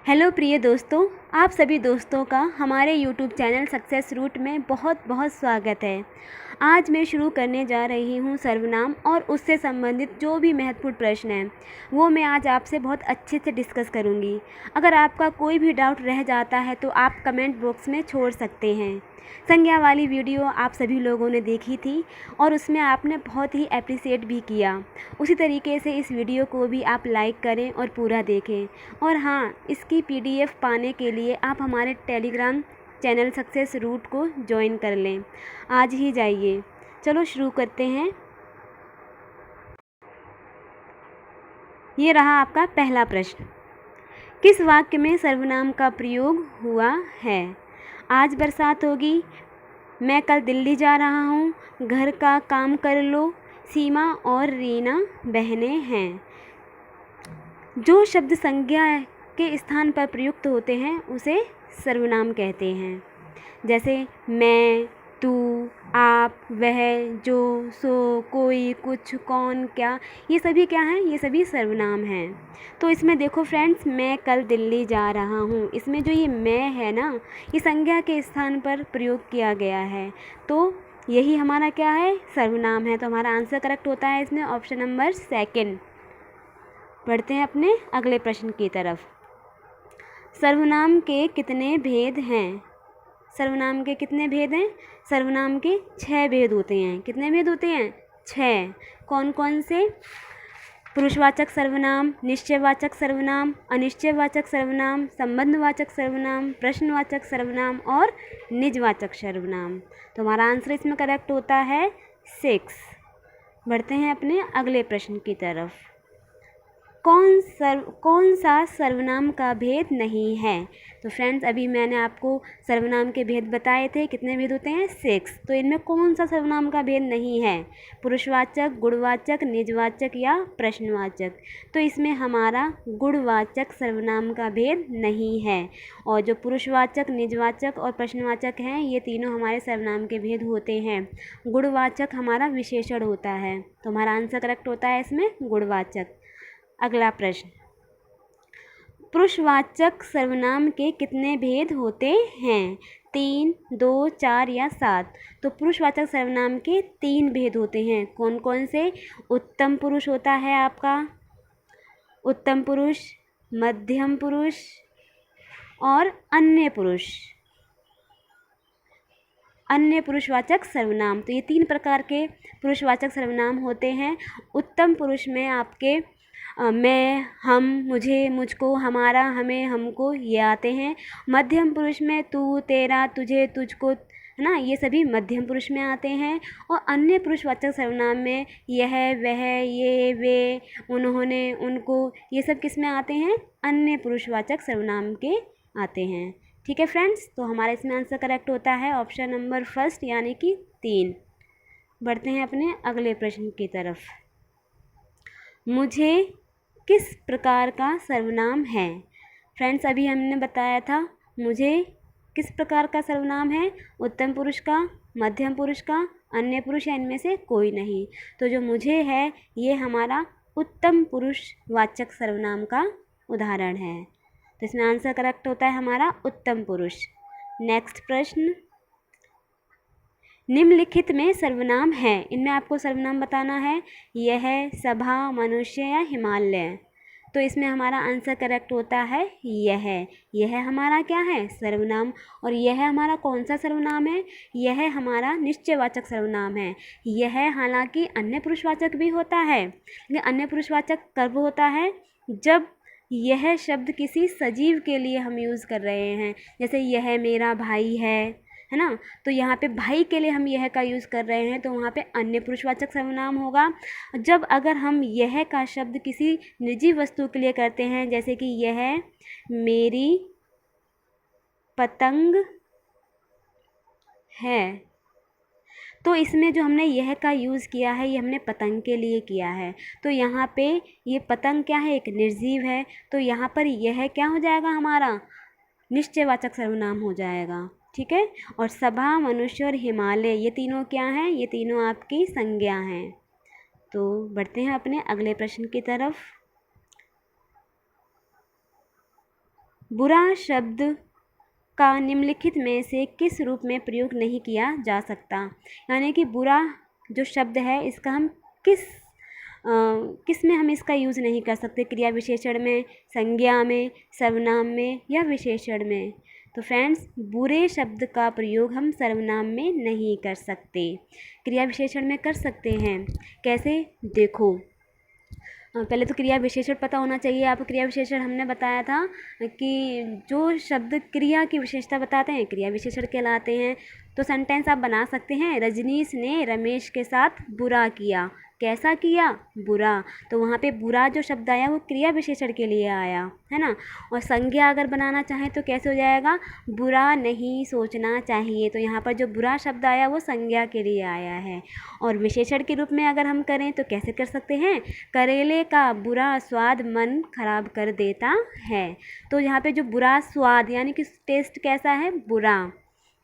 Hello प्रिय दोस्तों, आप सभी दोस्तों का हमारे यूट्यूब चैनल सक्सेस रूट में बहुत बहुत स्वागत है। आज मैं शुरू करने जा रही हूँ सर्वनाम और उससे संबंधित जो भी महत्वपूर्ण प्रश्न हैं वो मैं आज आपसे बहुत अच्छे से डिस्कस करूँगी। अगर आपका कोई भी डाउट रह जाता है तो आप कमेंट बॉक्स में छोड़ सकते हैं। संज्ञा वाली वीडियो आप सभी लोगों ने देखी थी और उसमें आपने बहुत ही अप्रिशिएट भी किया। उसी तरीके से इस वीडियो को भी आप लाइक करें और पूरा देखें। और हाँ, इसकी PDF पाने के लिए आप हमारे टेलीग्राम चैनल सक्सेस रूट को ज्वाइन कर लें। आज ही जाइए। चलो शुरू करते हैं। ये रहा आपका पहला प्रश्न। किस वाक्य में सर्वनाम का प्रयोग हुआ है? आज बरसात होगी, मैं कल दिल्ली जा रहा हूँ, घर का काम कर लो, सीमा और रीना बहनें हैं। जो शब्द संज्ञा के स्थान पर प्रयुक्त होते हैं उसे सर्वनाम कहते हैं। जैसे मैं, तू, आप, वह, जो, सो, कोई, कुछ, कौन, क्या, ये सभी क्या हैं? ये सभी सर्वनाम हैं। तो इसमें देखो फ्रेंड्स, मैं कल दिल्ली जा रहा हूँ, इसमें जो ये मैं है ना, ये संज्ञा के स्थान पर प्रयोग किया गया है। तो यही हमारा क्या है? सर्वनाम है। तो हमारा आंसर करेक्ट होता है इसमें ऑप्शन नंबर 2। बढ़ते हैं अपने अगले प्रश्न की तरफ। सर्वनाम के कितने भेद हैं? सर्वनाम के कितने भेद हैं? सर्वनाम के 6 भेद होते हैं। कितने भेद होते हैं? 6। कौन कौन से? पुरुषवाचक सर्वनाम, निश्चयवाचक सर्वनाम, अनिश्चयवाचक सर्वनाम, संबंधवाचक सर्वनाम, प्रश्नवाचक सर्वनाम और निजवाचक सर्वनाम। तो हमारा आंसर इसमें करेक्ट होता है 6। बढ़ते हैं अपने अगले प्रश्न की तरफ। कौन सा सर्वनाम का भेद नहीं है? तो फ्रेंड्स, अभी मैंने आपको सर्वनाम के भेद बताए थे। कितने भेद होते हैं? 6। तो इनमें कौन सा सर्वनाम का भेद नहीं है? पुरुषवाचक, गुणवाचक, निजवाचक या प्रश्नवाचक? तो इसमें हमारा गुणवाचक सर्वनाम का भेद नहीं है। और जो पुरुषवाचक, निजवाचक और प्रश्नवाचक हैं, ये तीनों हमारे सर्वनाम के भेद होते हैं। गुणवाचक हमारा विशेषण होता है। तो हमारा आंसर करेक्ट होता है इसमें गुणवाचक। अगला प्रश्न। पुरुषवाचक सर्वनाम के कितने भेद होते हैं? 3, 2, 4 या 7? तो पुरुषवाचक सर्वनाम के 3 भेद होते हैं। कौन कौन से? उत्तम पुरुष होता है आपका, उत्तम पुरुष, मध्यम पुरुष और अन्य पुरुष। अन्य पुरुषवाचक सर्वनाम। तो ये 3 प्रकार के पुरुषवाचक सर्वनाम होते हैं। उत्तम पुरुष में आपके मैं, हम, मुझे, मुझको, हमारा, हमें, हमको ये आते हैं। मध्यम पुरुष में तू, तेरा, तुझे, तुझको, है ना, ये सभी मध्यम पुरुष में आते हैं। और अन्य पुरुषवाचक सर्वनाम में यह, वह, ये, वे, उन्होंने, उनको, ये सब किस में आते हैं? अन्य पुरुषवाचक सर्वनाम के आते हैं। ठीक है फ्रेंड्स, तो हमारा इसमें आंसर करेक्ट होता है ऑप्शन नंबर 1 यानी कि 3। बढ़ते हैं अपने अगले प्रश्न की तरफ। मुझे किस प्रकार का सर्वनाम है? फ्रेंड्स, अभी हमने बताया था मुझे किस प्रकार का सर्वनाम है? उत्तम पुरुष का, मध्यम पुरुष का, अन्य पुरुष या इनमें से कोई नहीं। तो जो मुझे है ये हमारा उत्तम पुरुष वाचक सर्वनाम का उदाहरण है। तो इसमें आंसर करेक्ट होता है हमारा उत्तम पुरुष। नेक्स्ट प्रश्न। निम्नलिखित में सर्वनाम है, इनमें आपको सर्वनाम बताना है। यह, सभा, मनुष्य या हिमालय? तो इसमें हमारा आंसर करेक्ट होता है यह। यह हमारा क्या है? सर्वनाम। और यह हमारा कौन सा सर्वनाम है? यह हमारा निश्चयवाचक सर्वनाम है। यह हालांकि अन्य पुरुषवाचक भी होता है, लेकिन अन्य पुरुषवाचक कब होता है? जब यह शब्द किसी सजीव के लिए हम यूज़ कर रहे हैं। जैसे यह मेरा भाई है ना, तो यहाँ पे भाई के लिए हम यह का यूज़ कर रहे हैं, तो वहाँ पे अन्य पुरुषवाचक सर्वनाम होगा। जब अगर हम यह का शब्द किसी निजी वस्तु के लिए करते हैं, जैसे कि यह मेरी पतंग है, तो इसमें जो हमने यह का यूज़ किया है ये हमने पतंग के लिए किया है। तो यहाँ पे ये पतंग क्या है? एक निर्जीव है। तो यहाँ पर यह क्या हो जाएगा? हमारा निश्चयवाचक सर्वनाम हो जाएगा। ठीक है। और सभा, मनुष्य और हिमालय ये तीनों क्या हैं? ये तीनों आपकी संज्ञा हैं। तो बढ़ते हैं अपने अगले प्रश्न की तरफ। बुरा शब्द का निम्नलिखित में से किस रूप में प्रयोग नहीं किया जा सकता। यानी कि बुरा जो शब्द है इसका हम किस में हम इसका यूज़ नहीं कर सकते, क्रिया विशेषण में, संज्ञा में, सर्वनाम में या विशेषण में। तो फ्रेंड्स, बुरे शब्द का प्रयोग हम सर्वनाम में नहीं कर सकते, क्रिया विशेषण में कर सकते हैं। कैसे, देखो, पहले तो क्रिया विशेषण पता होना चाहिए आपको। क्रिया विशेषण हमने बताया था कि जो शब्द क्रिया की विशेषता बताते हैं क्रिया विशेषण कहलाते हैं। तो सेंटेंस आप बना सकते हैं, रजनीश ने रमेश के साथ बुरा किया। कैसा किया, बुरा। तो वहाँ पे बुरा जो शब्द आया वो क्रिया विशेषण के लिए आया है ना। और संज्ञा अगर बनाना चाहें तो कैसे हो जाएगा, बुरा नहीं सोचना चाहिए। तो यहाँ पर जो बुरा शब्द आया वो संज्ञा के लिए आया है। और विशेषण के रूप में अगर हम करें तो कैसे कर सकते हैं, करेले का बुरा स्वाद मन खराब कर देता है। तो यहाँ पे जो बुरा स्वाद यानी कि टेस्ट कैसा है, बुरा।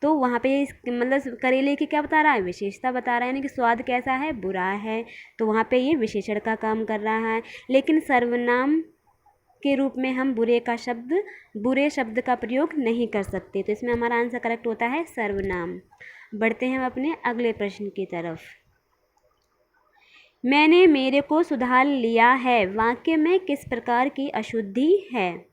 तो वहाँ पे मतलब करेले की क्या बता रहा है, विशेषता बता रहा है, यानी कि स्वाद कैसा है, बुरा है। तो वहाँ पे ये विशेषण का काम कर रहा है। लेकिन सर्वनाम के रूप में हम बुरे शब्द का प्रयोग नहीं कर सकते। तो इसमें हमारा आंसर करेक्ट होता है सर्वनाम। बढ़ते हैं हम अपने अगले प्रश्न की तरफ। मैंने मेरे को सुधार लिया है वाक्य में किस प्रकार की अशुद्धि है।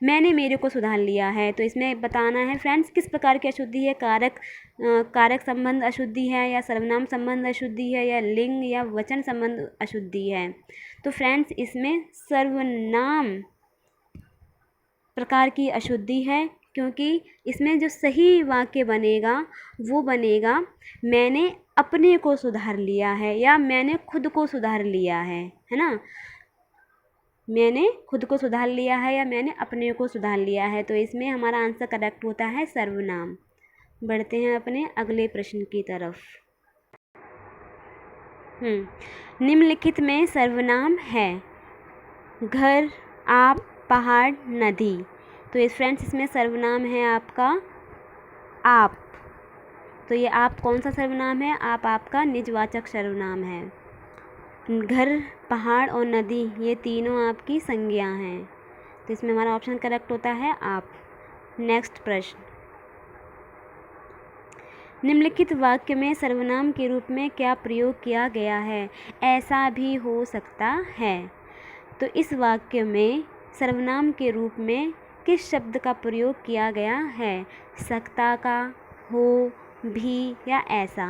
मैंने मेरे को सुधार लिया है, तो इसमें बताना है फ्रेंड्स किस प्रकार की अशुद्धि है। कारक संबंध अशुद्धि है, या सर्वनाम संबंध अशुद्धि है, या लिंग या वचन संबंध अशुद्धि है। तो फ्रेंड्स इसमें सर्वनाम प्रकार की अशुद्धि है, क्योंकि इसमें जो सही वाक्य बनेगा वो बनेगा मैंने अपने को सुधार लिया है, या मैंने खुद को सुधार लिया है ना। मैंने खुद को सुधार लिया है या मैंने अपने को सुधार लिया है। तो इसमें हमारा आंसर करेक्ट होता है सर्वनाम। बढ़ते हैं अपने अगले प्रश्न की तरफ। निम्नलिखित में सर्वनाम है घर, आप, पहाड़, नदी। तो इस फ्रेंड्स इसमें सर्वनाम है आपका आप। तो ये आप कौन सा सर्वनाम है, आप आपका निजवाचक सर्वनाम है। घर, पहाड़ और नदी ये तीनों आपकी संज्ञा हैं। तो इसमें हमारा ऑप्शन करेक्ट होता है आप। नेक्स्ट प्रश्न, निम्नलिखित वाक्य में सर्वनाम के रूप में क्या प्रयोग किया गया है। ऐसा भी हो सकता है। तो इस वाक्य में सर्वनाम के रूप में किस शब्द का प्रयोग किया गया है, सकता का, हो, भी या ऐसा।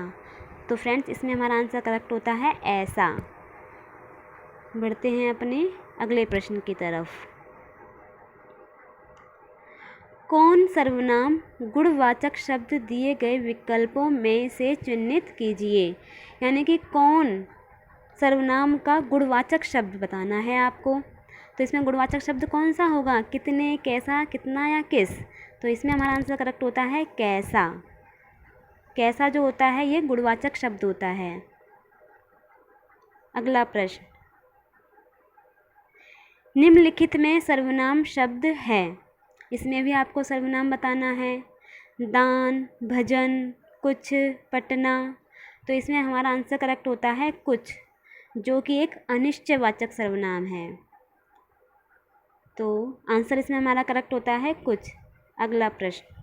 तो फ्रेंड्स इसमें हमारा आंसर करेक्ट होता है ऐसा। बढ़ते हैं अपने अगले प्रश्न की तरफ। कौन सर्वनाम गुणवाचक शब्द दिए गए विकल्पों में से चिह्नित कीजिए। यानी कि कौन सर्वनाम का गुणवाचक शब्द बताना है आपको। तो इसमें गुणवाचक शब्द कौन सा होगा, कितने, कैसा, कितना या किस। तो इसमें हमारा आंसर करेक्ट होता है कैसा। कैसा जो होता है ये गुणवाचक शब्द होता है। अगला प्रश्न, निम्नलिखित में सर्वनाम शब्द है। इसमें भी आपको सर्वनाम बताना है। दान, भजन, कुछ, पटना। तो इसमें हमारा आंसर करेक्ट होता है कुछ, जो कि एक अनिश्चयवाचक सर्वनाम है। तो आंसर इसमें हमारा करेक्ट होता है कुछ। अगला प्रश्न,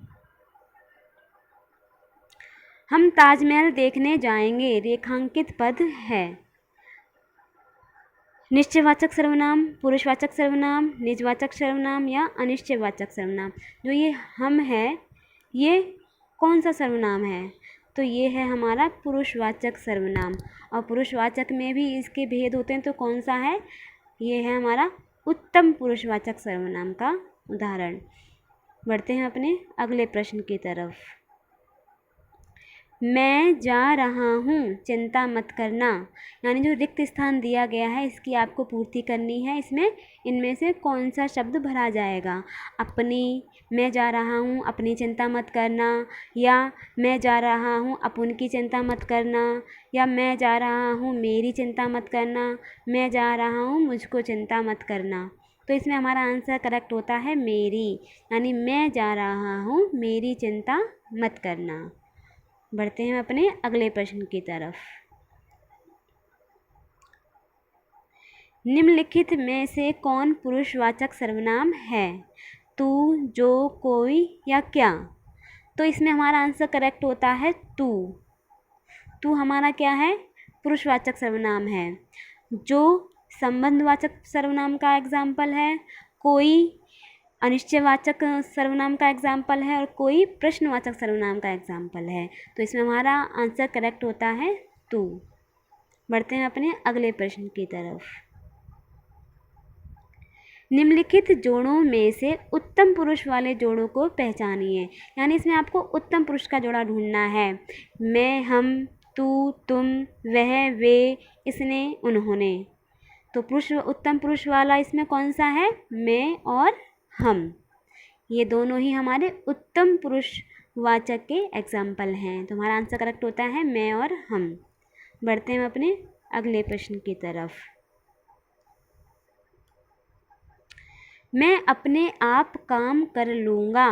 हम ताजमहल देखने जाएंगे रेखांकित पद है। निश्चयवाचक सर्वनाम, पुरुषवाचक सर्वनाम, निजवाचक सर्वनाम या अनिश्चयवाचक सर्वनाम। जो ये हम है ये कौन सा सर्वनाम है, तो ये है हमारा पुरुषवाचक सर्वनाम। और पुरुषवाचक में भी इसके भेद होते हैं, तो कौन सा है, ये है हमारा उत्तम पुरुषवाचक सर्वनाम का उदाहरण। बढ़ते हैं अपने अगले प्रश्न की तरफ। मैं जा रहा हूँ, चिंता मत करना। यानी जो रिक्त स्थान दिया गया है इसकी आपको पूर्ति करनी है। इसमें इनमें से कौन सा शब्द भरा जाएगा, अपनी, मैं जा रहा हूँ, अपनी चिंता मत करना, या मैं जा रहा हूँ, अपन की चिंता मत करना, या मैं जा रहा हूँ, मेरी चिंता मत करना, मैं जा रहा हूँ, मुझको चिंता मत करना। तो इसमें हमारा आंसर करेक्ट होता है मेरी। यानी मैं जा रहा हूँ, मेरी चिंता मत करना। बढ़ते हैं अपने अगले प्रश्न की तरफ। निम्नलिखित में से कौन पुरुषवाचक सर्वनाम है। तू, जो, कोई या क्या। तो इसमें हमारा आंसर करेक्ट होता है तू। तू हमारा क्या है, पुरुषवाचक सर्वनाम है। जो संबंधवाचक सर्वनाम का एग्जाम्पल है, कोई अनिश्चयवाचक सर्वनाम का एग्जाम्पल है, और कोई प्रश्नवाचक सर्वनाम का एग्जाम्पल है। तो इसमें हमारा आंसर करेक्ट होता है तू। बढ़ते हैं अपने अगले प्रश्न की तरफ। निम्नलिखित जोड़ों में से उत्तम पुरुष वाले जोड़ों को पहचानिए। यानी इसमें आपको उत्तम पुरुष का जोड़ा ढूंढना है। मैं, हम, तू, तुम, वह, वे, इसने, उन्होंने। तो पुरुष, उत्तम पुरुष वाला इसमें कौन सा है, मैं और हम। ये दोनों ही हमारे उत्तम पुरुष वाचक के एग्जाम्पल हैं। तो हमारा आंसर करेक्ट होता है मैं और हम। बढ़ते हैं अपने अगले प्रश्न की तरफ। मैं अपने आप काम कर लूँगा।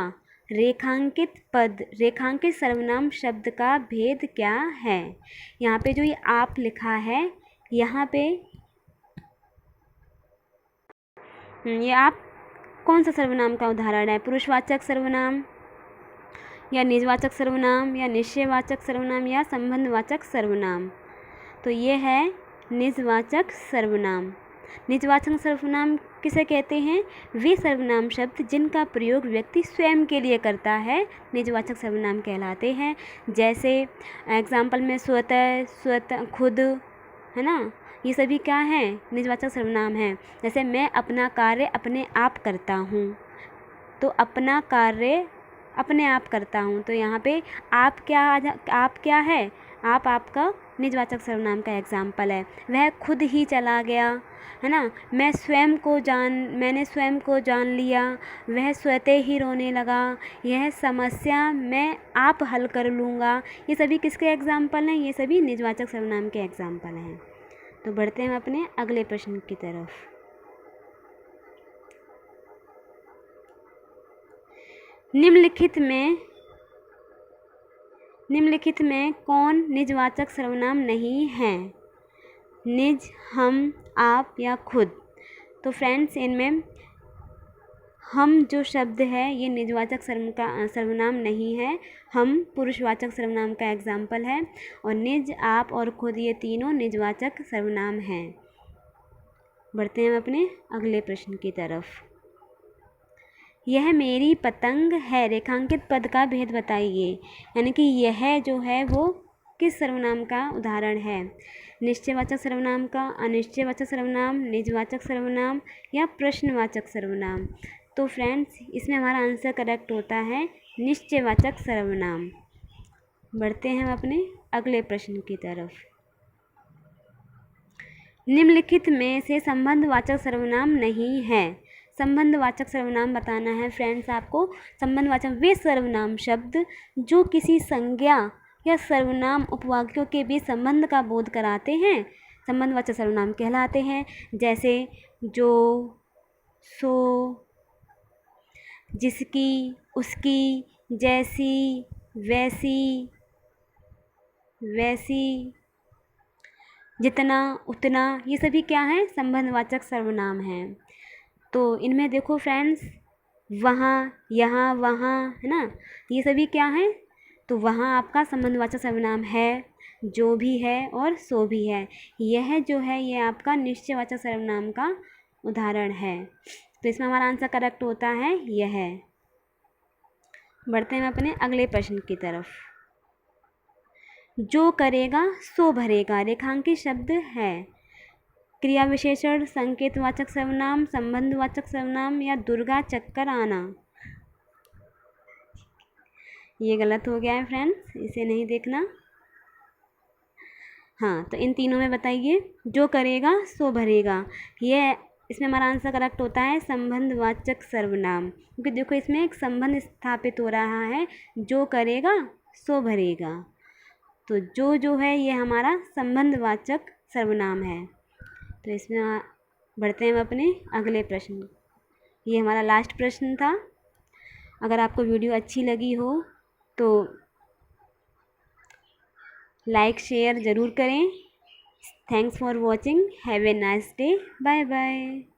रेखांकित पद, रेखांकित सर्वनाम शब्द का भेद क्या है। यहाँ पे जो ये आप लिखा है, यहाँ पे ये आप कौन सा सर्वनाम का उदाहरण है, पुरुषवाचक सर्वनाम या निजवाचक सर्वनाम या निश्चयवाचक सर्वनाम या संबंधवाचक सर्वनाम। तो ये है निजवाचक सर्वनाम। निजवाचक सर्वनाम किसे कहते हैं, वे सर्वनाम शब्द जिनका प्रयोग व्यक्ति स्वयं के लिए करता है निजवाचक सर्वनाम कहलाते हैं। जैसे एग्जाम्पल में स्वतः, स्वतः, खुद, है ना, ये सभी क्या हैं, निजवाचक सर्वनाम हैं। जैसे मैं अपना कार्य अपने आप करता हूँ, तो अपना कार्य अपने आप करता हूँ। तो यहाँ पे आप क्या है, आप आपका निजवाचक सर्वनाम का एग्जाम्पल है। वह खुद ही चला गया, है ना। मैंने स्वयं को जान लिया। वह स्वतः ही रोने लगा। यह समस्या मैं आप हल कर लूँगा। ये सभी किसके एग्जाम्पल हैं, ये सभी निजवाचक सर्वनाम के एग्जाम्पल हैं। तो बढ़ते हैं अपने अगले प्रश्न की तरफ। निम्नलिखित में कौन निजवाचक सर्वनाम नहीं है, निज, हम, आप या खुद। तो फ्रेंड्स, इनमें हम जो शब्द है ये निजवाचक सर्वनाम नहीं है। हम पुरुषवाचक सर्वनाम का एग्जाम्पल है, और निज, आप और खुद ये तीनों निजवाचक सर्वनाम हैं। बढ़ते हैं अपने अगले प्रश्न की तरफ। यह मेरी पतंग है, रेखांकित पद का भेद बताइए। यानी कि यह जो है वो किस सर्वनाम का उदाहरण है, निश्चयवाचक सर्वनाम का, अनिश्चयवाचक सर्वनाम, निजवाचक सर्वनाम या प्रश्नवाचक सर्वनाम। तो फ्रेंड्स, इसमें हमारा आंसर करेक्ट होता है निश्चयवाचक सर्वनाम। बढ़ते हैं अपने अगले प्रश्न की तरफ। निम्नलिखित में से संबंधवाचक सर्वनाम नहीं है। संबंधवाचक सर्वनाम बताना है फ्रेंड्स आपको। संबंधवाचक वे सर्वनाम शब्द जो किसी संज्ञा या सर्वनाम उपवाक्यों के बीच संबंध का बोध कराते हैं संबंधवाचक सर्वनाम कहलाते हैं। जैसे जो, सो, जिसकी, उसकी, जैसी, वैसी, जितना, उतना, ये सभी क्या हैं, संबंधवाचक सर्वनाम हैं। तो इनमें देखो फ्रेंड्स, वहाँ, यहाँ, वहाँ, है ना, ये सभी क्या हैं, तो वहाँ आपका संबंधवाचक सर्वनाम है, जो भी है और सो भी है। यह जो है ये आपका निश्चयवाचक सर्वनाम का उदाहरण है। तो इसमें हमारा आंसर करेक्ट होता है यह। बढ़ते हैं अपने अगले प्रश्न की तरफ। जो करेगा सो भरेगा, रेखांकित शब्द है। क्रिया विशेषण, संकेतवाचक सर्वनाम, संबंधवाचक सर्वनाम या दुर्गा चक्कर आना। ये गलत हो गया है फ्रेंड्स, इसे नहीं देखना। हाँ, तो इन तीनों में बताइए, जो करेगा सो भरेगा, ये इसमें हमारा आंसर करेक्ट होता है संबंधवाचक सर्वनाम। क्योंकि देखो इसमें एक संबंध स्थापित हो रहा है, जो करेगा सो भरेगा। तो जो है ये हमारा संबंधवाचक सर्वनाम है। तो इसमें बढ़ते हैं अपने अगले प्रश्न। ये हमारा लास्ट प्रश्न था। अगर आपको वीडियो अच्छी लगी हो तो लाइक शेयर ज़रूर करें। Thanks for watching. Have a nice day. Bye bye.